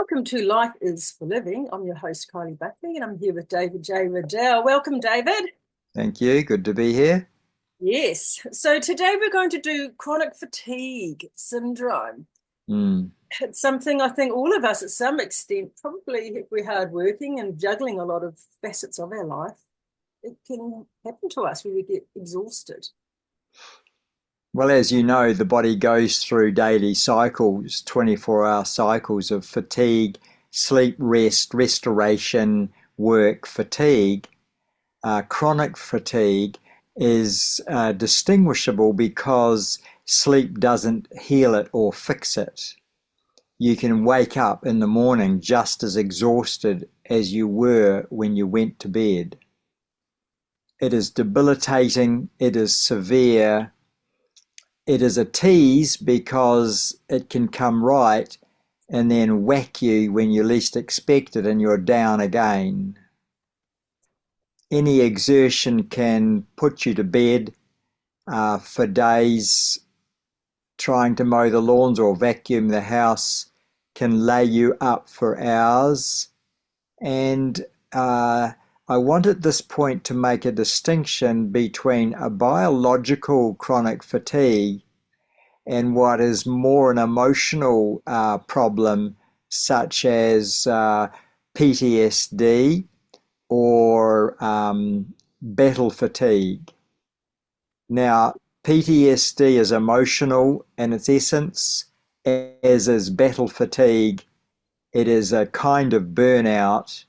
Welcome to Life is for Living. I'm your host, Kylee Buckley, and I'm here with David J Riddell. Welcome, David. Thank you. Good to be here. Yes. So today we're going to do chronic fatigue syndrome. Mm. It's something I think all of us, at some extent, probably if we're hardworking and juggling a lot of facets of our life, it can happen to us where we get exhausted. Well, as you know, the body goes through daily cycles, 24-hour cycles of fatigue, sleep, rest, restoration, work, fatigue. Chronic fatigue is distinguishable because sleep doesn't heal it or fix it. You can wake up in the morning just as exhausted as you were when you went to bed. It is debilitating, it is severe, it is a tease because it can come right and then whack you when you least expect it and you're down again. Any exertion can put you to bed for days. Trying to mow the lawns or vacuum the house can lay you up for hours. And I want at this point to make a distinction between a biological chronic fatigue and what is more an emotional problem, such as PTSD or battle fatigue. Now, PTSD is emotional in its essence, as is battle fatigue. It is a kind of burnout,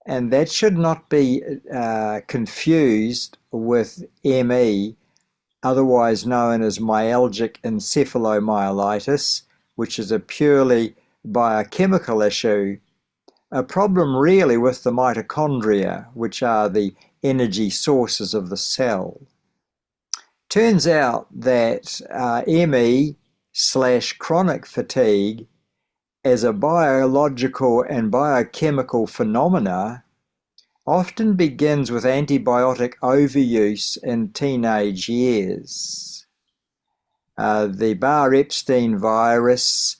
and that should not be confused with ME, otherwise known as myalgic encephalomyelitis, which is a purely biochemical issue, a problem really with the mitochondria, which are the energy sources of the cell. Turns out that ME/chronic fatigue as a biological and biochemical phenomena often begins with antibiotic overuse in teenage years. The Barr-Epstein virus,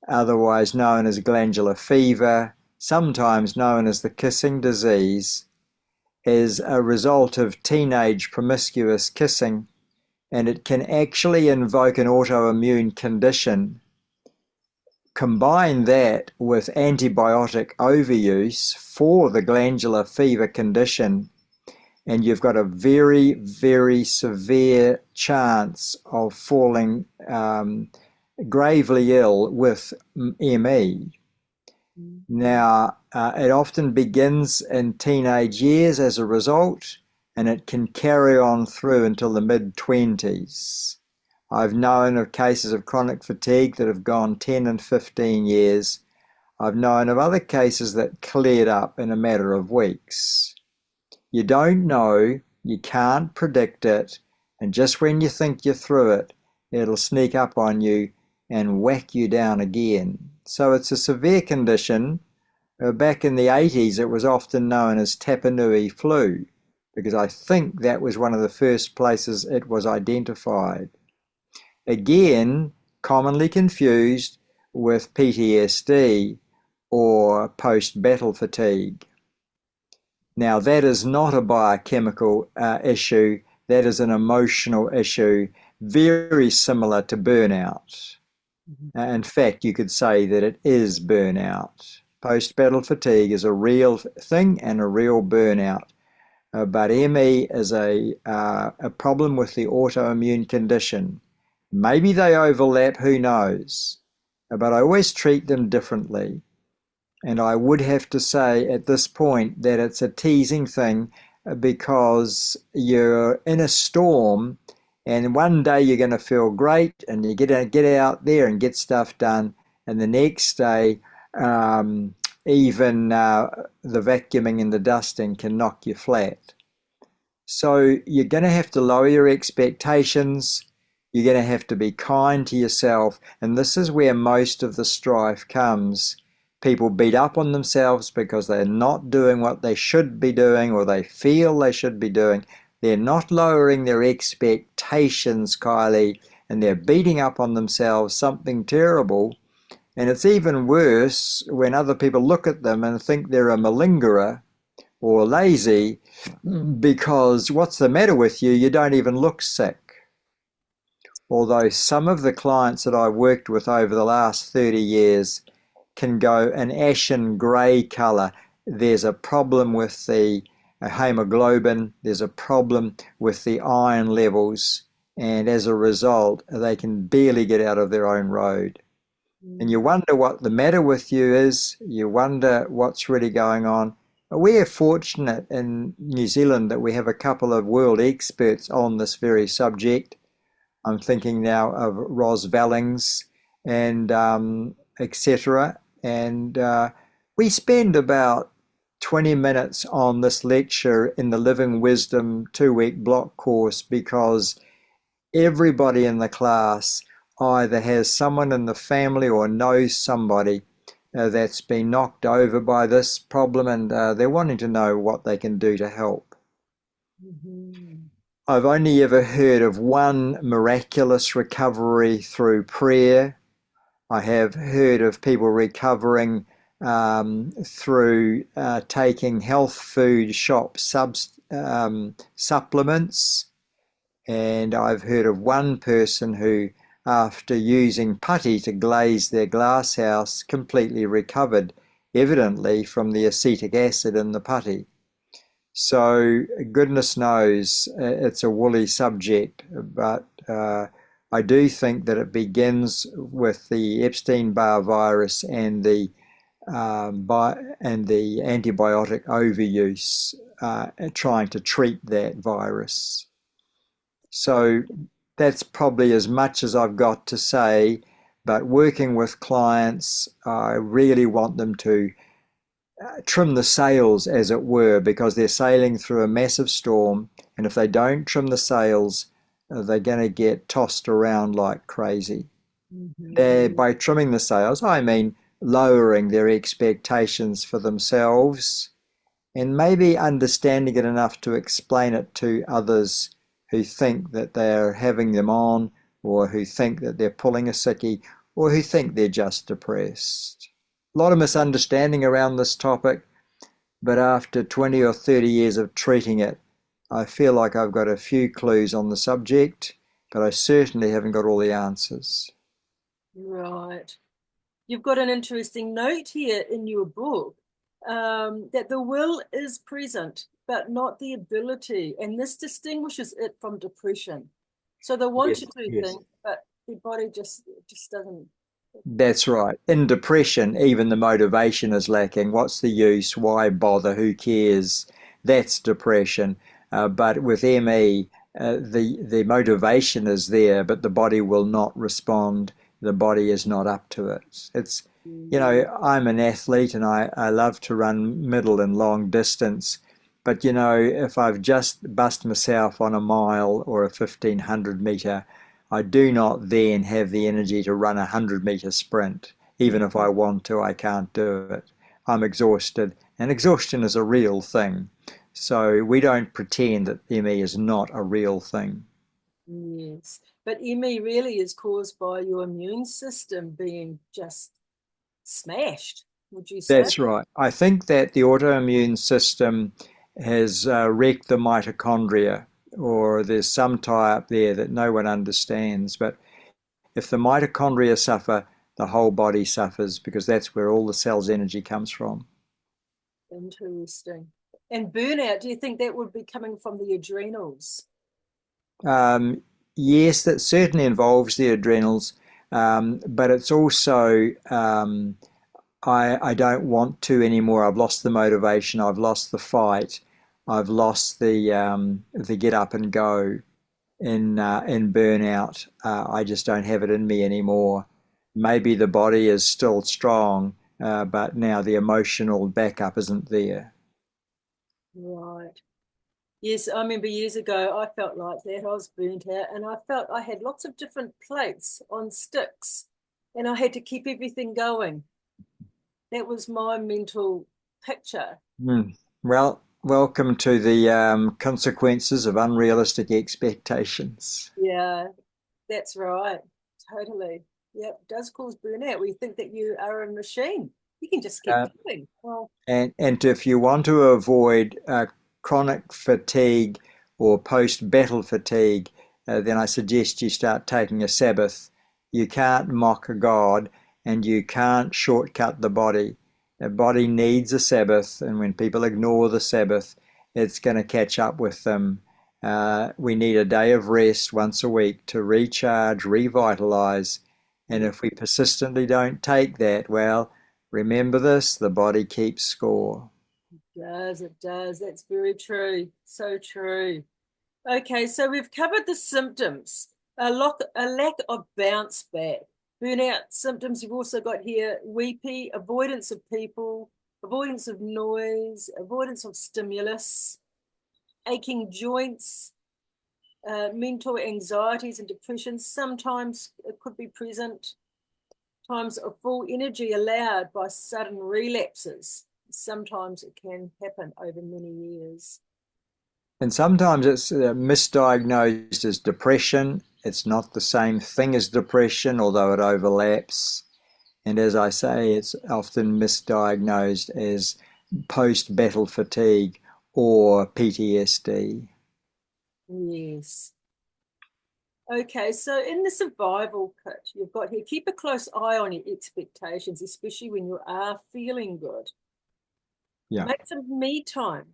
otherwise known as glandular fever, sometimes known as the kissing disease, is a result of teenage promiscuous kissing, and it can actually invoke an autoimmune condition. Combine that with antibiotic overuse for the glandular fever condition, and you've got a very, very severe chance of falling gravely ill with ME. Now, it often begins in teenage years as a result, and it can carry on through until the mid-20s. I've known of cases of chronic fatigue that have gone 10 and 15 years. I've known of other cases that cleared up in a matter of weeks. You don't know, you can't predict it, and just when you think you're through it, it'll sneak up on you and whack you down again. So it's a severe condition. Back in the 80s, it was often known as Tapanui flu, because I think that was one of the first places it was identified. Again, commonly confused with PTSD or post-battle fatigue. Now, that is not a biochemical issue, that is an emotional issue, very similar to burnout. In fact, you could say that it is burnout. Post-battle fatigue is a real thing and a real burnout. But ME is a problem with the autoimmune condition. Maybe they overlap, who knows? But I always treat them differently. And I would have to say at this point that it's a teasing thing because you're in a storm and one day you're going to feel great and you get out there and get stuff done. And the next day, even the vacuuming and the dusting can knock you flat. So you're going to have to lower your expectations. You're going to have to be kind to yourself. And this is where most of the strife comes. People beat up on themselves because they're not doing what they should be doing or they feel they should be doing. They're not lowering their expectations, Kylie, and they're beating up on themselves, something terrible. And it's even worse when other people look at them and think they're a malingerer or lazy, because what's the matter with you? You don't even look sick. Although some of the clients that I've worked with over the last 30 years can go an ashen grey colour. There's a problem with the hemoglobin, there's a problem with the iron levels, and as a result, they can barely get out of their own road. And you wonder what the matter with you is, you wonder what's really going on. We're fortunate in New Zealand that we have a couple of world experts on this very subject. I'm thinking now of Ros Vallings and etc. And we spend about 20 minutes on this lecture in the Living Wisdom 2-week block course because everybody in the class either has someone in the family or knows somebody that's been knocked over by this problem, and they're wanting to know what they can do to help. Mm-hmm. I've only ever heard of one miraculous recovery through prayer. I have heard of people recovering through taking health food shop supplements. And I've heard of one person who, after using putty to glaze their glass house, completely recovered, evidently from the acetic acid in the putty. So goodness knows it's a woolly subject, but I do think that it begins with the Epstein-Barr virus and the antibiotic overuse, trying to treat that virus. So that's probably as much as I've got to say, but working with clients, I really want them to trim the sails, as it were, because they're sailing through a massive storm, and if they don't trim the sails, they're going to get tossed around like crazy. Mm-hmm. By trimming the sails, I mean lowering their expectations for themselves and maybe understanding it enough to explain it to others who think that they're having them on, or who think that they're pulling a sickie, or who think they're just depressed. A lot of misunderstanding around this topic, but after 20 or 30 years of treating it, I feel like I've got a few clues on the subject, but I certainly haven't got all the answers. Right. You've got an interesting note here in your book that the will is present, but not the ability, and this distinguishes it from depression. So they want to do things, but the body just doesn't. That's right. In depression, even the motivation is lacking. What's the use? Why bother? Who cares? That's depression. But with ME, the motivation is there, but the body will not respond. The body is not up to it. It's, you know, I'm an athlete and I love to run middle and long distance. But, you know, if I've just bust myself on a mile or a 1,500 metre, I do not then have the energy to run a 100-metre sprint. Even if I want to, I can't do it. I'm exhausted, and exhaustion is a real thing. So we don't pretend that ME is not a real thing. Yes, but ME really is caused by your immune system being just smashed, would you say? That's right. I think that the autoimmune system has wrecked the mitochondria, or there's some tie up there that no one understands. But if the mitochondria suffer, the whole body suffers, because that's where all the cell's energy comes from. Interesting. And burnout, do you think that would be coming from the adrenals? Yes, that certainly involves the adrenals, but it's also I don't want to anymore. I've lost the motivation. I've lost the fight. I've lost the get up and go in burnout. I just don't have it in me anymore. Maybe the body is still strong, but now the emotional backup isn't there. Right. Yes, I remember years ago I felt like that. I was burnt out and I felt I had lots of different plates on sticks and I had to keep everything going. That was my mental picture. Well, welcome to the consequences of unrealistic expectations. Yeah, that's right. Totally. Yep, it does cause burnout. We think that you are a machine. You can just keep Uh, going. Well, and if you want to avoid chronic fatigue or post-battle fatigue, then I suggest you start taking a Sabbath. You can't mock a God, and you can't shortcut the body. The body needs a Sabbath, and when people ignore the Sabbath, it's going to catch up with them. We need a day of rest once a week to recharge, revitalize, and if we persistently don't take that, well, remember this, the body keeps score. it does. That's very true. So true. Okay, so we've covered the symptoms, a lack of bounce back, burnout symptoms. You've also got here weepy, avoidance of people, avoidance of noise, avoidance of stimulus, aching joints, mental anxieties and depression. Sometimes it could be present, times of full energy allowed by sudden relapses. Sometimes it can happen over many years. And sometimes it's misdiagnosed as depression. It's not the same thing as depression, although it overlaps. And as I say, it's often misdiagnosed as post battle fatigue or PTSD. Yes. Okay, so in the survival kit, you've got here, keep a close eye on your expectations, especially when you are feeling good. Yeah, Make some me time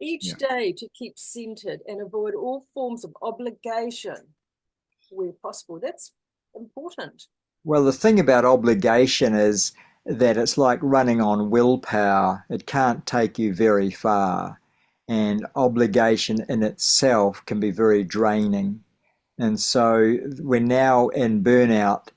each yeah. day to keep centered and avoid all forms of obligation where possible. That's important. Well, the thing about obligation is that it's like running on willpower. It can't take you very far. And obligation in itself can be very draining. And so we're now in burnout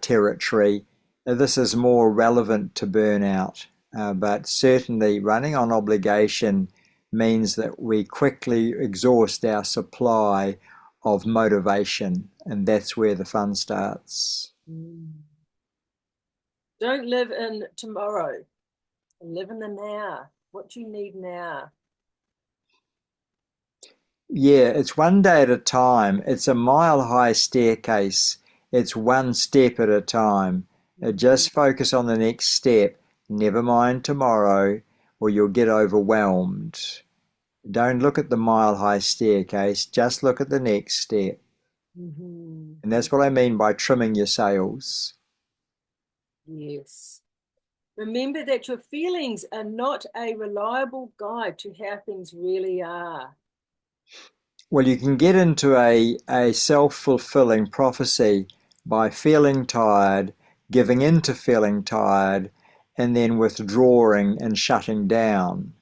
territory. This is more relevant to burnout, but certainly running on obligation means that we quickly exhaust our supply of motivation, and that's where the fun starts. Mm. Don't live in tomorrow, live in the now. What do you need now? Yeah, it's one day at a time. It's a mile-high staircase. It's one step at a time. Just focus on the next step. Never mind tomorrow, or you'll get overwhelmed. Don't look at the mile-high staircase. Just look at the next step. Mm-hmm. And that's what I mean by trimming your sails. Yes. Remember that your feelings are not a reliable guide to how things really are. Well, you can get into a self-fulfilling prophecy by feeling tired, giving in to feeling tired, and then withdrawing and shutting down.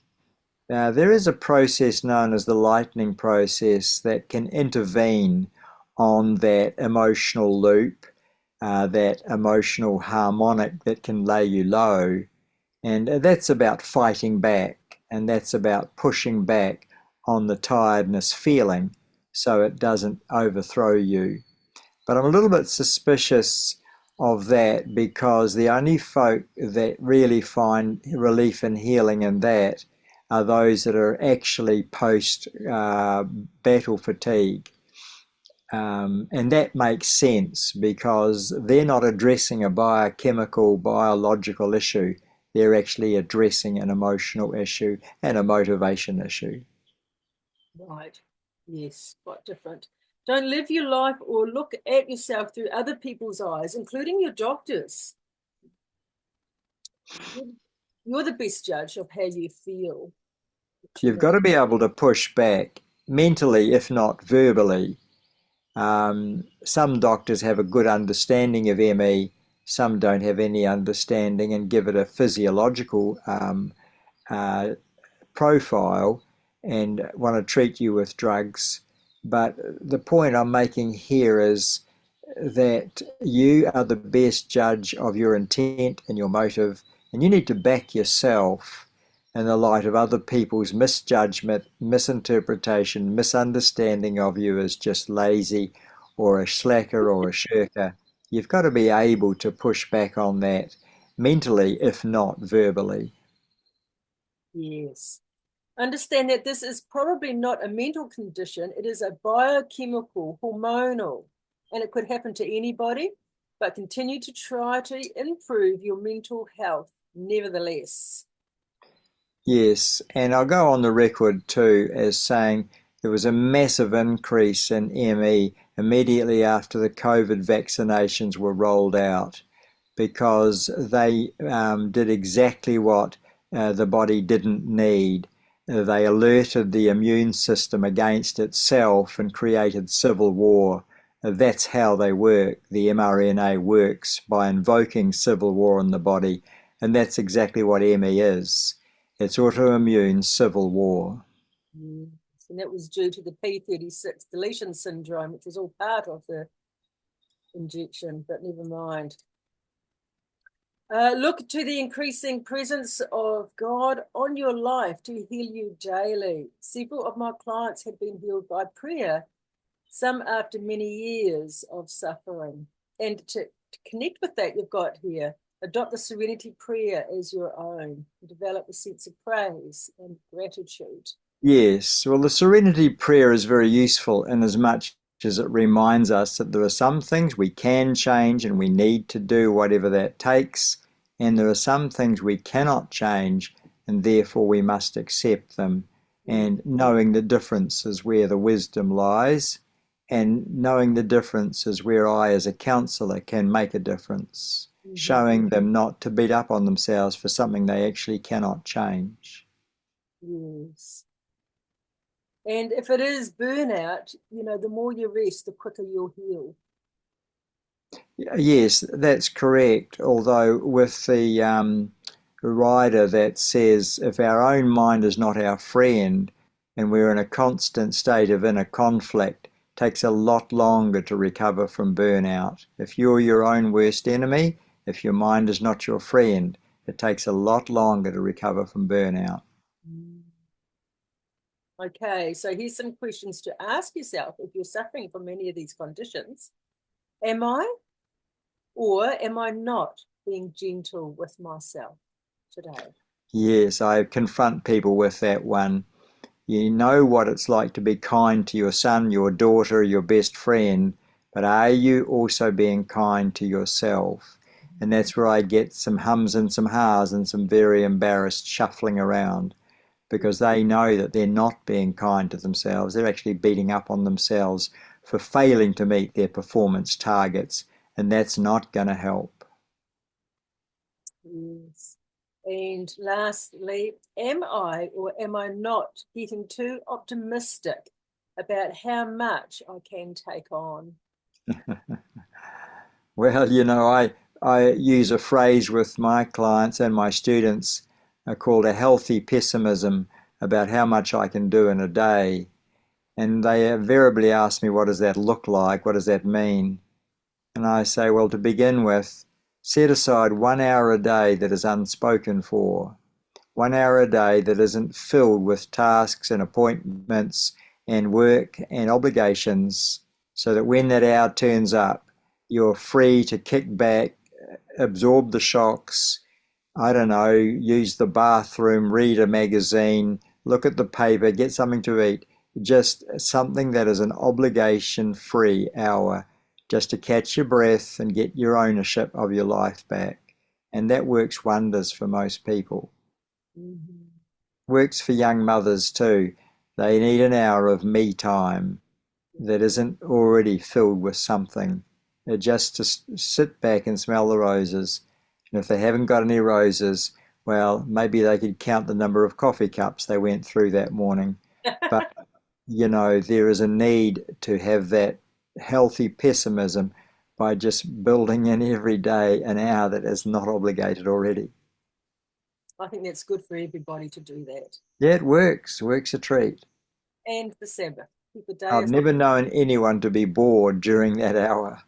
Now, there is a process known as the lightning process that can intervene on that emotional loop, that emotional harmonic that can lay you low. And that's about fighting back, and that's about pushing back on the tiredness feeling so it doesn't overthrow you. But I'm a little bit suspicious of that because the only folk that really find relief and healing in that are those that are actually post battle fatigue. And that makes sense because they're not addressing a biochemical, biological issue. They're actually addressing an emotional issue and a motivation issue. Right. Yes, quite different. Don't live your life or look at yourself through other people's eyes, including your doctors. You're the best judge of how you feel. You've got to be able to push back mentally, if not verbally. Some doctors have a good understanding of ME, some don't have any understanding and give it a physiological uh, profile and want to treat you with drugs. But the point I'm making here is that you are the best judge of your intent and your motive, and you need to back yourself in the light of other people's misjudgment, misinterpretation, misunderstanding of you as just lazy or a slacker or a shirker. You've got to be able to push back on that mentally, if not verbally. Yes. Understand that this is probably not a mental condition, it is a biochemical, hormonal, and it could happen to anybody. but continue to try to improve your mental health nevertheless. Yes, and I'll go on the record too as saying there was a massive increase in ME immediately after the COVID vaccinations were rolled out, because they did exactly what the body didn't need. They alerted the immune system against itself and created civil war. That's how they work. The mRNA works by invoking civil war in the body, and that's exactly what ME is. It's autoimmune civil war. Yes. And that was due to the P36 deletion syndrome, which is all part of the injection, but never mind. Look to the increasing presence of God on your life to heal you daily. Several of my clients have been healed by prayer, some after many years of suffering. And to connect with that, you've got here, adopt the serenity prayer as your own. Develop a sense of praise and gratitude. Yes, well, the serenity prayer is very useful in as much as it reminds us that there are some things we can change and we need to do whatever that takes, and there are some things we cannot change and therefore we must accept them. And knowing the difference is where the wisdom lies, and knowing the difference is where I, as a counselor, can make a difference, showing them not to beat up on themselves for something they actually cannot change. Yes. And if it is burnout, the more you rest, the quicker you'll heal. Yes, that's correct. Although with the rider that says if our own mind is not our friend and we're in a constant state of inner conflict, it takes a lot longer to recover from burnout. If you're your own worst enemy, if your mind is not your friend, it takes a lot longer to recover from burnout. Okay, so here's some questions to ask yourself if you're suffering from any of these conditions. Am I or am I not being gentle with myself today? Yes, I confront people with that one. You know what it's like to be kind to your son, your daughter, your best friend, but are you also being kind to yourself? And that's where I get some hums and some ha's and some very embarrassed shuffling around, because they know that they're not being kind to themselves. They're actually beating up on themselves for failing to meet their performance targets, and that's not going to help. Yes. And lastly, am I or am I not getting too optimistic about how much I can take on? Well, I use a phrase with my clients and my students called a healthy pessimism about how much I can do in a day. And they invariably ask me, what does that look like? What does that mean? And I say, well, to begin with, set aside 1 hour a day that is unspoken for, 1 hour a day that isn't filled with tasks and appointments and work and obligations, so that when that hour turns up, you're free to kick back, absorb the shocks, I don't know, use the bathroom, read a magazine, look at the paper, get something to eat. Just something that is an obligation-free hour, just to catch your breath and get your ownership of your life back. And that works wonders for most people. Mm-hmm. Works for young mothers too. They need an hour of me time that isn't already filled with something. Just to sit back and smell the roses. And if they haven't got any roses, well, maybe they could count the number of coffee cups they went through that morning. But, there is a need to have that healthy pessimism by just building in every day an hour that is not obligated already. I think that's good for everybody to do that. Yeah, it works a treat. And the Sabbath. Keep the day I've never known anyone to be bored during that hour.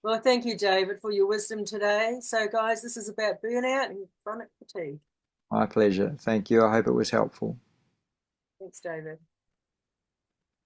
Well, thank you, David, for your wisdom today. So, guys, this is about burnout and chronic fatigue. My pleasure. Thank you. I hope it was helpful. Thanks, David.